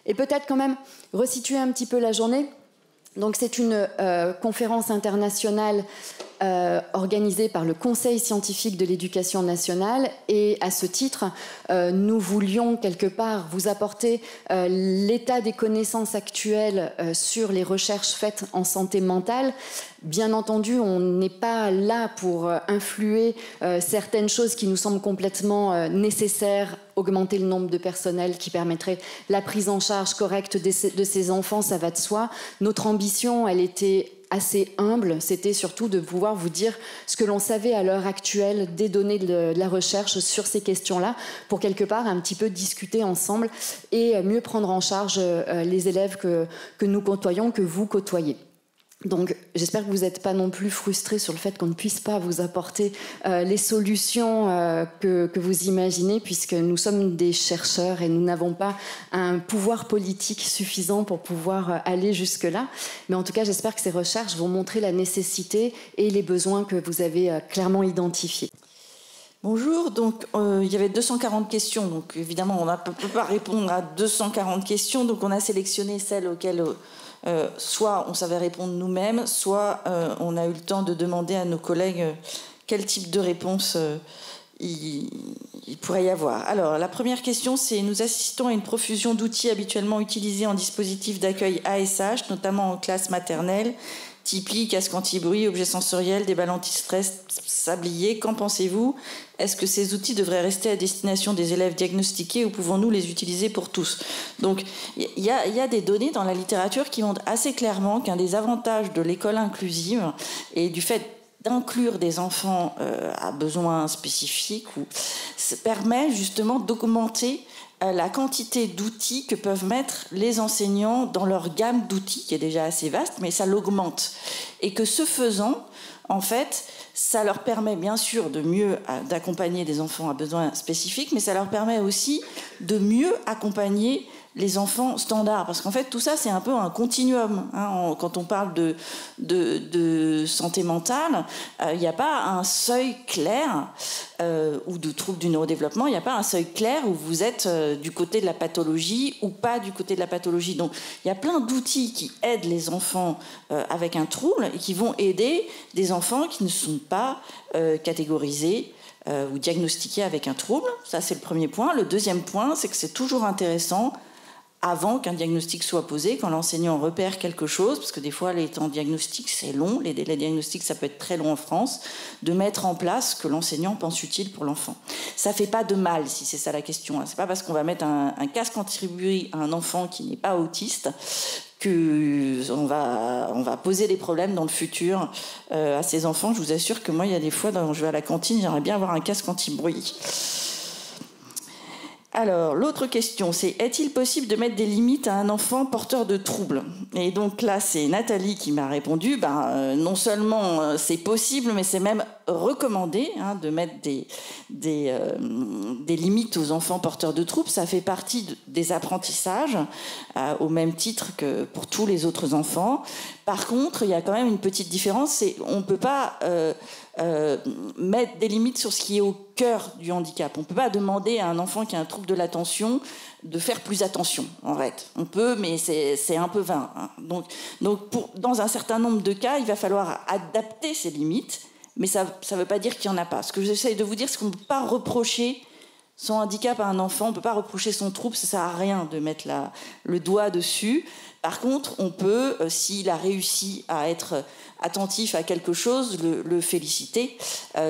Et peut-être quand même resituer un petit peu la journée. Donc c'est une conférence internationale organisée par le Conseil scientifique de l'éducation nationale, et à ce titre, nous voulions quelque part vous apporter l'état des connaissances actuelles sur les recherches faites en santé mentale. Bien entendu, on n'est pas là pour influer certaines choses qui nous semblent complètement nécessaires, augmenter le nombre de personnel qui permettrait la prise en charge correcte de ces enfants, ça va de soi. Notre ambition, elle était assez humble, c'était surtout de pouvoir vous dire ce que l'on savait à l'heure actuelle des données de la recherche sur ces questions-là, pour quelque part un petit peu discuter ensemble et mieux prendre en charge les élèves que nous côtoyons, que vous côtoyez. Donc j'espère que vous n'êtes pas non plus frustrés sur le fait qu'on ne puisse pas vous apporter les solutions que vous imaginez, puisque nous sommes des chercheurs et nous n'avons pas un pouvoir politique suffisant pour pouvoir aller jusque-là. Mais en tout cas, j'espère que ces recherches vont montrer la nécessité et les besoins que vous avez clairement identifiés. Bonjour, donc il y avait 240 questions, donc évidemment on ne peut pas répondre à 240 questions, donc on a sélectionné celles auxquelles soit on savait répondre nous-mêmes, soit on a eu le temps de demander à nos collègues quel type de réponse il pourrait y avoir. Alors la première question, c'est: nous assistons à une profusion d'outils habituellement utilisés en dispositif d'accueil ASH, notamment en classe maternelle. Tipeee, casque anti-bruit, objets sensoriels, des balles anti-stress, sabliers. Qu'en pensez-vous? Est-ce que ces outils devraient rester à destination des élèves diagnostiqués ou pouvons-nous les utiliser pour tous? Donc, il y a des données dans la littérature qui montrent assez clairement qu'un des avantages de l'école inclusive et du fait d'inclure des enfants à besoins spécifiques permet justement d'augmenter la quantité d'outils que peuvent mettre les enseignants dans leur gamme d'outils, qui est déjà assez vaste, mais ça l'augmente. Et que ce faisant, en fait, ça leur permet bien sûr de mieux d'accompagner des enfants à besoins spécifiques, mais ça leur permet aussi de mieux accompagner les enfants standards, parce qu'en fait tout ça c'est un peu un continuum, hein. Quand on parle de santé mentale, il n'y a pas un seuil clair, ou de troubles du neurodéveloppement, il n'y a pas un seuil clair où vous êtes du côté de la pathologie ou pas du côté de la pathologie. Donc il y a plein d'outils qui aident les enfants avec un trouble et qui vont aider des enfants qui ne sont pas catégorisés ou diagnostiqués avec un trouble. Ça c'est le premier point. Le deuxième point, c'est que c'est toujours intéressant, avant qu'un diagnostic soit posé, quand l'enseignant repère quelque chose, parce que des fois les temps diagnostiques c'est long, les délais diagnostiques ça peut être très long en France, de mettre en place ce que l'enseignant pense utile pour l'enfant. Ça fait pas de mal, si c'est ça la question. C'est pas parce qu'on va mettre un casque anti-bruit à un enfant qui n'est pas autiste qu'on va poser des problèmes dans le futur à ces enfants. Je vous assure que moi il y a des fois, quand je vais à la cantine, j'aimerais bien avoir un casque anti-bruit. Alors, l'autre question, c'est: est-il possible de mettre des limites à un enfant porteur de troubles? Et donc là, c'est Nathalie qui m'a répondu, non seulement c'est possible, mais c'est même recommandé de mettre des limites aux enfants porteurs de troubles. Ça fait partie des apprentissages, au même titre que pour tous les autres enfants. Par contre, il y a quand même une petite différence, c'est on ne peut pas mettre des limites sur ce qui est au cœur du handicap. On ne peut pas demander à un enfant qui a un trouble de l'attention de faire plus attention, en fait. On peut, mais c'est un peu vain. Donc dans un certain nombre de cas, il va falloir adapter ces limites, mais ça ne veut pas dire qu'il n'y en a pas. Ce que j'essaye de vous dire, c'est qu'on ne peut pas reprocher son handicap à un enfant, on ne peut pas reprocher son trouble, ça ne sert à rien de mettre le doigt dessus. Par contre, on peut, s'il a réussi à être attentif à quelque chose, le féliciter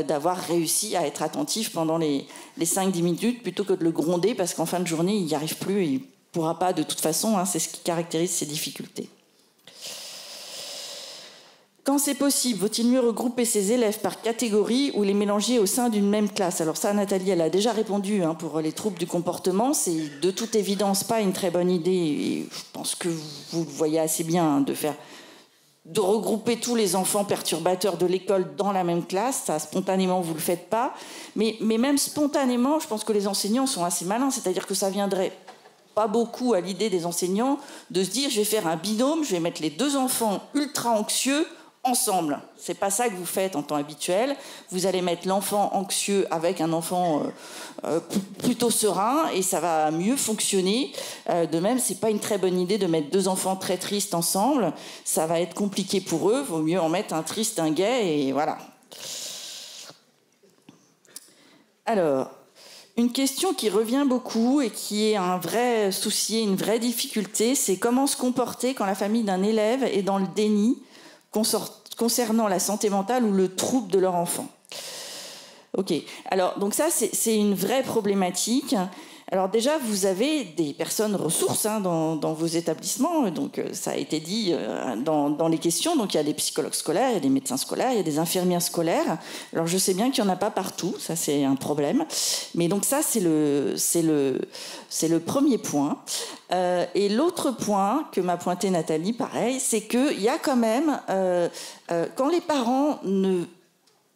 d'avoir réussi à être attentif pendant les 5-10 minutes plutôt que de le gronder parce qu'en fin de journée, il n'y arrive plus et il ne pourra pas de toute façon. C'est ce qui caractérise ses difficultés. Quand c'est possible, vaut-il mieux regrouper ces élèves par catégorie ou les mélanger au sein d'une même classe? Alors ça, Nathalie, elle a déjà répondu pour les troubles du comportement. C'est de toute évidence pas une très bonne idée. Et je pense que vous le voyez assez bien de regrouper tous les enfants perturbateurs de l'école dans la même classe. Ça, spontanément, vous le faites pas. Mais même spontanément, je pense que les enseignants sont assez malins. C'est-à-dire que ça viendrait pas beaucoup à l'idée des enseignants de se dire: je vais faire un binôme, je vais mettre les deux enfants ultra anxieux ensemble. C'est pas ça que vous faites en temps habituel. Vous allez mettre l'enfant anxieux avec un enfant plutôt serein et ça va mieux fonctionner. De même, c'est pas une très bonne idée de mettre 2 enfants très tristes ensemble. Ça va être compliqué pour eux. Vaut mieux en mettre un triste, un gai et voilà. Alors, une question qui revient beaucoup et qui est un vrai souci, une vraie difficulté, c'est comment se comporter quand la famille d'un élève est dans le déni concernant la santé mentale ou le trouble de leur enfant. Ok, alors donc ça c'est une vraie problématique. Alors déjà vous avez des personnes ressources dans vos établissements, donc ça a été dit dans les questions, donc il y a des psychologues scolaires, il y a des médecins scolaires, il y a des infirmières scolaires. Alors je sais bien qu'il n'y en a pas partout, ça c'est un problème, mais donc ça c'est le premier point. Et l'autre point que m'a pointé Nathalie, pareil, c'est qu'il y a quand même, quand les parents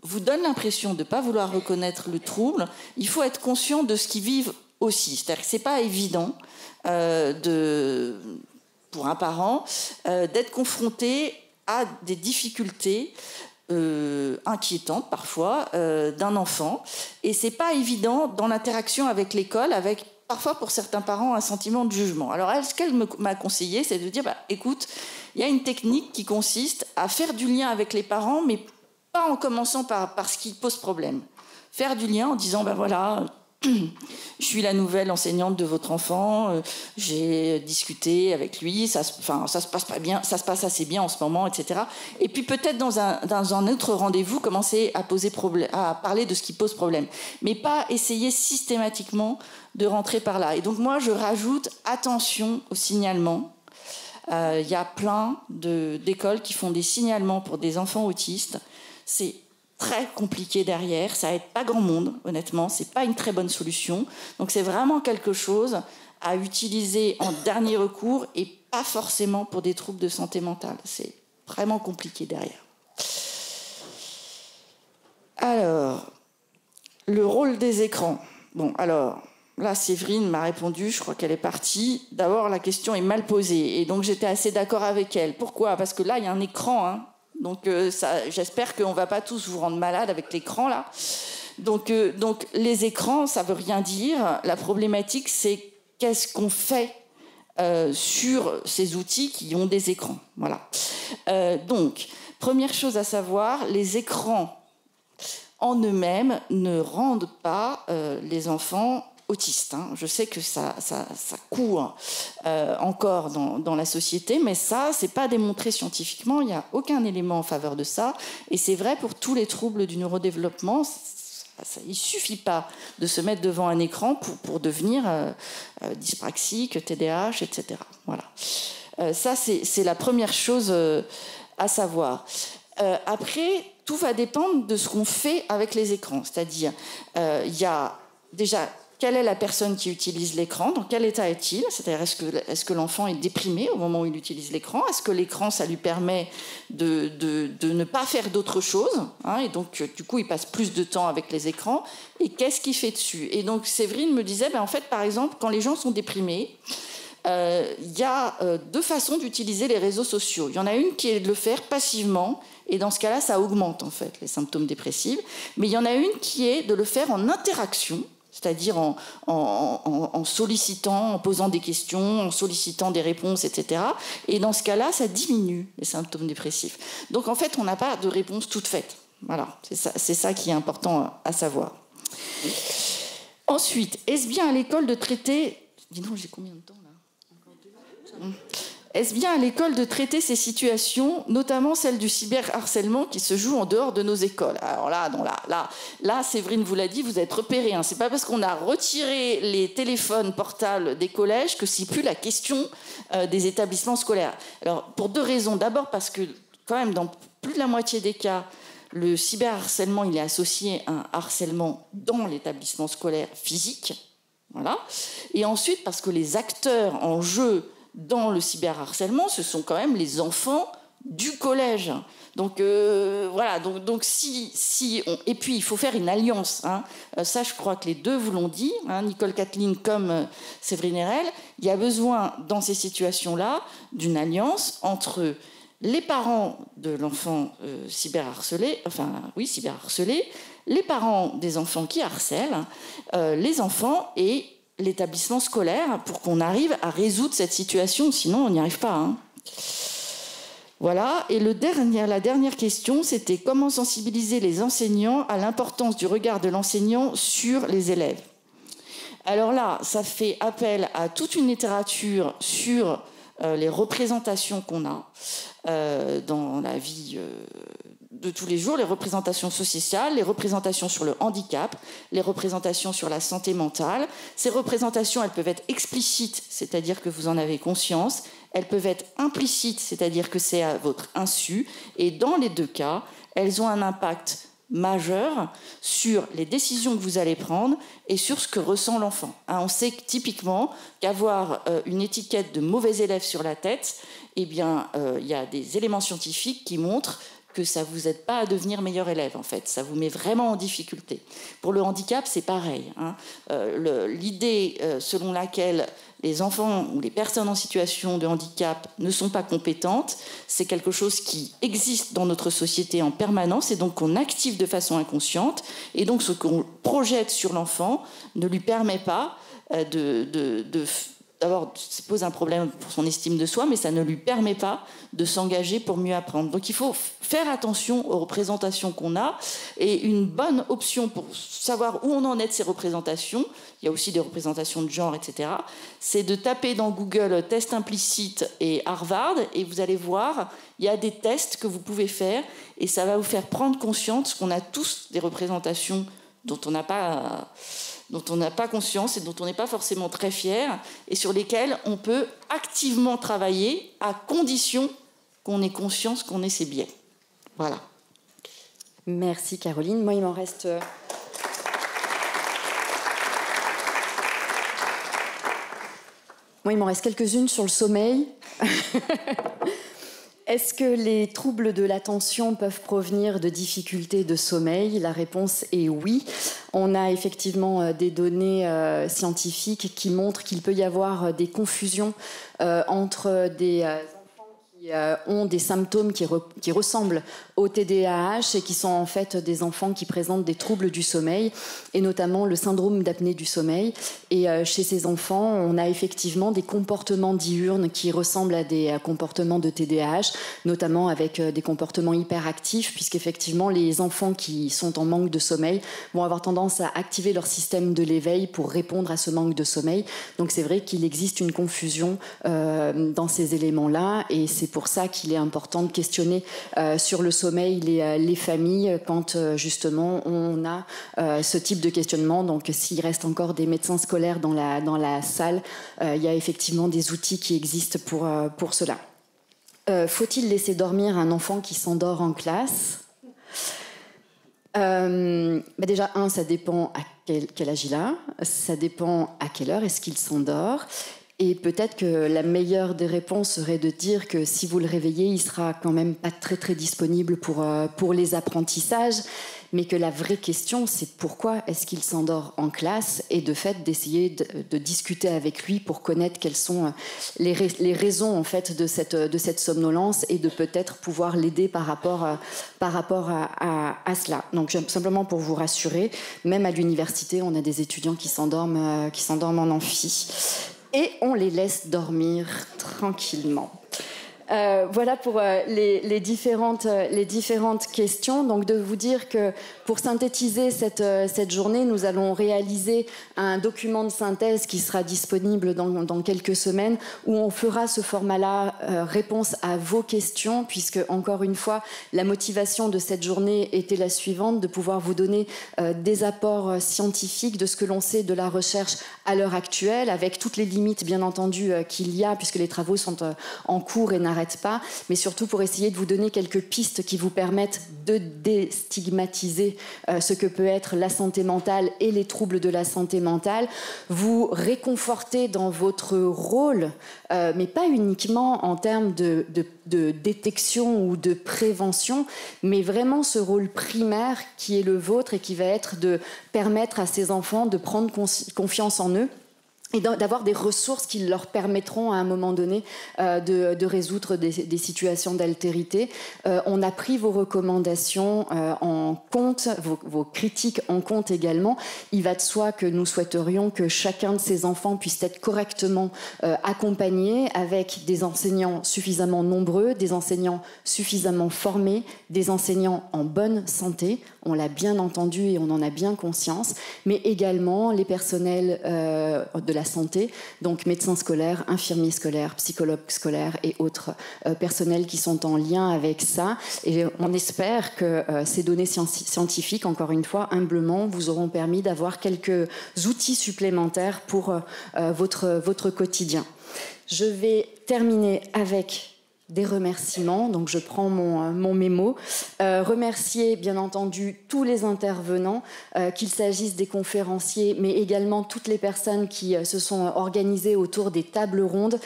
vous donnent l'impression de ne pas vouloir reconnaître le trouble, il faut être conscient de ce qu'ils vivent aussi. C'est-à-dire que ce n'est pas évident pour un parent d'être confronté à des difficultés inquiétantes parfois d'un enfant. Et ce n'est pas évident dans l'interaction avec l'école, avec parfois pour certains parents un sentiment de jugement. Alors elle, ce qu'elle m'a conseillé, c'est de dire, écoute, il y a une technique qui consiste à faire du lien avec les parents, mais pas en commençant par ce qui pose problème. Faire du lien en disant, voilà, je suis la nouvelle enseignante de votre enfant, j'ai discuté avec lui, ça se passe pas bien, ça se passe assez bien en ce moment, etc. Et puis peut-être dans un autre rendez-vous, commencer à parler de ce qui pose problème. Mais pas essayer systématiquement de rentrer par là. Et donc moi, je rajoute attention au signalement. Il y a plein d'écoles qui font des signalements pour des enfants autistes. C'est très compliqué derrière, ça aide pas grand monde, honnêtement, c'est pas une très bonne solution. Donc c'est vraiment quelque chose à utiliser en dernier recours et pas forcément pour des troubles de santé mentale. C'est vraiment compliqué derrière. Alors, le rôle des écrans. Bon, alors, là, Séverine m'a répondu, je crois qu'elle est partie. D'abord, la question est mal posée, et donc j'étais assez d'accord avec elle. Pourquoi ? Parce que là, il y a un écran, donc j'espère qu'on ne va pas tous vous rendre malade avec l'écran, là. Donc les écrans, ça ne veut rien dire. La problématique, c'est qu'est-ce qu'on fait sur ces outils qui ont des écrans. Voilà. Donc, première chose à savoir, les écrans en eux-mêmes ne rendent pas les enfants autistes. Je sais que ça court encore dans la société, mais ça, c'est pas démontré scientifiquement. Il n'y a aucun élément en faveur de ça. Et c'est vrai pour tous les troubles du neurodéveloppement. Il suffit pas de se mettre devant un écran pour devenir dyspraxique, TDAH, etc. Voilà. Ça, c'est la première chose à savoir. Après, tout va dépendre de ce qu'on fait avec les écrans. C'est-à-dire, il y a déjà... Quelle est la personne qui utilise l'écran ? Dans quel état est-il ? C'est-à-dire, est-ce que l'enfant est déprimé au moment où il utilise l'écran ? Est-ce que l'écran, ça lui permet de ne pas faire d'autre chose ? Et donc, du coup, il passe plus de temps avec les écrans. Et qu'est-ce qu'il fait dessus ? Et donc, Séverine me disait, en fait, par exemple, quand les gens sont déprimés, il y a 2 façons d'utiliser les réseaux sociaux. Il y en a une qui est de le faire passivement, et dans ce cas-là, ça augmente, en fait, les symptômes dépressifs. Mais il y en a une qui est de le faire en interaction, c'est-à-dire en sollicitant, en posant des questions, en sollicitant des réponses, etc. Et dans ce cas-là, ça diminue les symptômes dépressifs. Donc, en fait, on n'a pas de réponse toute faite. Voilà, c'est ça qui est important à savoir. Ensuite, est-ce bien à l'école de traiter... Dis donc, j'ai combien de temps, là ? Encore 2 ? Est-ce bien à l'école de traiter ces situations, notamment celle du cyberharcèlement qui se joue en dehors de nos écoles ? Alors là, Séverine vous l'a dit, vous êtes repérés. C'est pas parce qu'on a retiré les téléphones portables des collèges que c'est plus la question des établissements scolaires. Alors, pour 2 raisons. D'abord parce que, quand même, dans plus de la moitié des cas, le cyberharcèlement, il est associé à un harcèlement dans l'établissement scolaire physique. Voilà. Et ensuite, parce que les acteurs en jeu dans le cyberharcèlement, ce sont quand même les enfants du collège. Donc voilà. Donc et puis il faut faire une alliance. Ça, je crois que les 2 vous l'ont dit, Nicole Kathleen comme Séverine Erel. Il y a besoin dans ces situations-là d'une alliance entre les parents de l'enfant cyberharcelé, les parents des enfants qui harcèlent, les enfants et l'établissement scolaire pour qu'on arrive à résoudre cette situation, sinon on n'y arrive pas. Hein. Voilà, et la dernière question, c'était comment sensibiliser les enseignants à l'importance du regard de l'enseignant sur les élèves. Alors là, ça fait appel à toute une littérature sur les représentations qu'on a dans la vie de tous les jours, les représentations sociales, les représentations sur le handicap, les représentations sur la santé mentale. Ces représentations, elles peuvent être explicites, c'est-à-dire que vous en avez conscience. Elles peuvent être implicites, c'est-à-dire que c'est à votre insu. Et dans les deux cas, elles ont un impact majeur sur les décisions que vous allez prendre et sur ce que ressent l'enfant. On sait que, typiquement qu'avoir une étiquette de mauvais élève sur la tête, eh bien, y a des éléments scientifiques qui montrent que ça ne vous aide pas à devenir meilleur élève, en fait. Ça vous met vraiment en difficulté. Pour le handicap, c'est pareil. Hein. L'idée selon laquelle les enfants ou les personnes en situation de handicap ne sont pas compétentes, c'est quelque chose qui existe dans notre société en permanence et donc qu'on active de façon inconsciente. Et donc ce qu'on projette sur l'enfant ne lui permet pas d'abord, ça pose un problème pour son estime de soi, mais ça ne lui permet pas de s'engager pour mieux apprendre. Donc il faut faire attention aux représentations qu'on a. Et une bonne option pour savoir où on en est de ces représentations, il y a aussi des représentations de genre, etc., c'est de taper dans Google « test implicite » et Harvard, et vous allez voir, il y a des tests que vous pouvez faire, et ça va vous faire prendre conscience qu'on a tous des représentations dont on n'a pas conscience et dont on n'est pas forcément très fier et sur lesquels on peut activement travailler à condition qu'on ait conscience qu'on ait ces biais. Voilà. Merci Caroline. Moi, il m'en reste... quelques-unes sur le sommeil. Est-ce que les troubles de l'attention peuvent provenir de difficultés de sommeil ? La réponse est oui. On a effectivement des données scientifiques qui montrent qu'il peut y avoir des confusions entre des enfants qui ont des symptômes qui ressemblent au TDAH et qui sont en fait des enfants qui présentent des troubles du sommeil et notamment le syndrome d'apnée du sommeil. Et chez ces enfants, on a effectivement des comportements diurnes qui ressemblent à des comportements de TDAH, notamment avec des comportements hyperactifs, puisqu'effectivement les enfants qui sont en manque de sommeil vont avoir tendance à activer leur système de l'éveil pour répondre à ce manque de sommeil. Donc c'est vrai qu'il existe une confusion dans ces éléments-là et c'est pour ça qu'il est important de questionner sur le sommeil les familles quand justement on a ce type de questionnement. Donc s'il reste encore des médecins scolaires dans la salle, il y a effectivement des outils qui existent pour cela. Faut-il laisser dormir un enfant qui s'endort en classe ? Déjà, ça dépend à quel âge il a, ça dépend à quelle heure est-ce qu'il s'endort. Et peut-être que la meilleure des réponses serait de dire que si vous le réveillez, il sera quand même pas très très disponible pour les apprentissages, mais que la vraie question, c'est pourquoi est-ce qu'il s'endort en classe et de fait d'essayer de discuter avec lui pour connaître quelles sont les raisons en fait de cette somnolence et de peut-être pouvoir l'aider par rapport à cela. Donc simplement pour vous rassurer, même à l'université, on a des étudiants qui s'endorment en amphi. Et on les laisse dormir tranquillement. Voilà pour les différentes questions. Donc de vous dire que pour synthétiser cette journée, nous allons réaliser un document de synthèse qui sera disponible dans quelques semaines où on fera ce format-là, réponse à vos questions, puisque encore une fois, la motivation de cette journée était la suivante, de pouvoir vous donner des apports scientifiques de ce que l'on sait de la recherche à l'heure actuelle, avec toutes les limites bien entendu qu'il y a, puisque les travaux sont en cours et n'arrête pas, mais surtout pour essayer de vous donner quelques pistes qui vous permettent de déstigmatiser ce que peut être la santé mentale et les troubles de la santé mentale, vous réconforter dans votre rôle, mais pas uniquement en termes de détection ou de prévention, mais vraiment ce rôle primaire qui est le vôtre et qui va être de permettre à ces enfants de prendre confiance en eux et d'avoir des ressources qui leur permettront à un moment donné de résoudre des situations d'altérité. On a pris vos recommandations en compte, vos critiques en compte également. Il va de soi que nous souhaiterions que chacun de ces enfants puisse être correctement accompagné avec des enseignants suffisamment nombreux, des enseignants suffisamment formés, des enseignants en bonne santé. On l'a bien entendu et on en a bien conscience, mais également les personnels de la santé, donc médecins scolaires, infirmiers scolaires, psychologues scolaires et autres personnels qui sont en lien avec ça. Et on espère que ces données scientifiques, encore une fois, humblement, vous auront permis d'avoir quelques outils supplémentaires pour votre quotidien. Je vais terminer avec des remerciements, donc je prends mon mémo. Remercier bien entendu tous les intervenants, qu'il s'agisse des conférenciers, mais également toutes les personnes qui se sont organisées autour des tables rondes.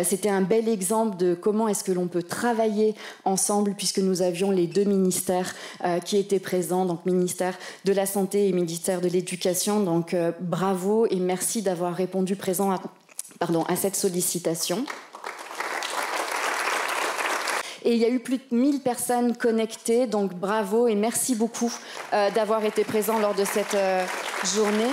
C'était un bel exemple de comment est-ce que l'on peut travailler ensemble, puisque nous avions les deux ministères qui étaient présents, donc ministère de la Santé et ministère de l'Éducation. Donc bravo et merci d'avoir répondu présent à cette sollicitation. Et il y a eu plus de 1000 personnes connectées, donc bravo et merci beaucoup d'avoir été présents lors de cette journée.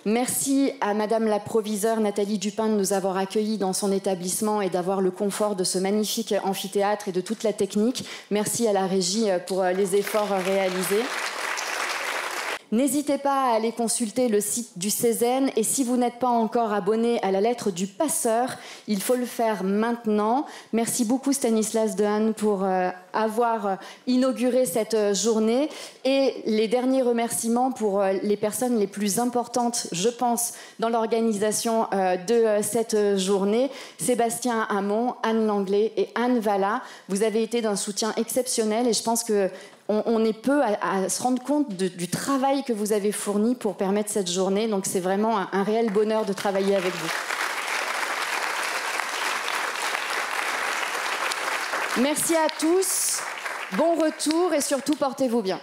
Merci à Madame la proviseure Nathalie Dupin de nous avoir accueillis dans son établissement et d'avoir le confort de ce magnifique amphithéâtre et de toute la technique. Merci à la régie pour les efforts réalisés. N'hésitez pas à aller consulter le site du Cézanne et si vous n'êtes pas encore abonné à la lettre du passeur, il faut le faire maintenant. Merci beaucoup Stanislas Dehaene pour avoir inauguré cette journée et les derniers remerciements pour les personnes les plus importantes, je pense, dans l'organisation de cette journée. Sébastien Hamon, Anne Langlais et Anne Valla, vous avez été d'un soutien exceptionnel et je pense que on est peu à se rendre compte du travail que vous avez fourni pour permettre cette journée. Donc c'est vraiment un réel bonheur de travailler avec vous. Merci à tous, bon retour et surtout portez-vous bien.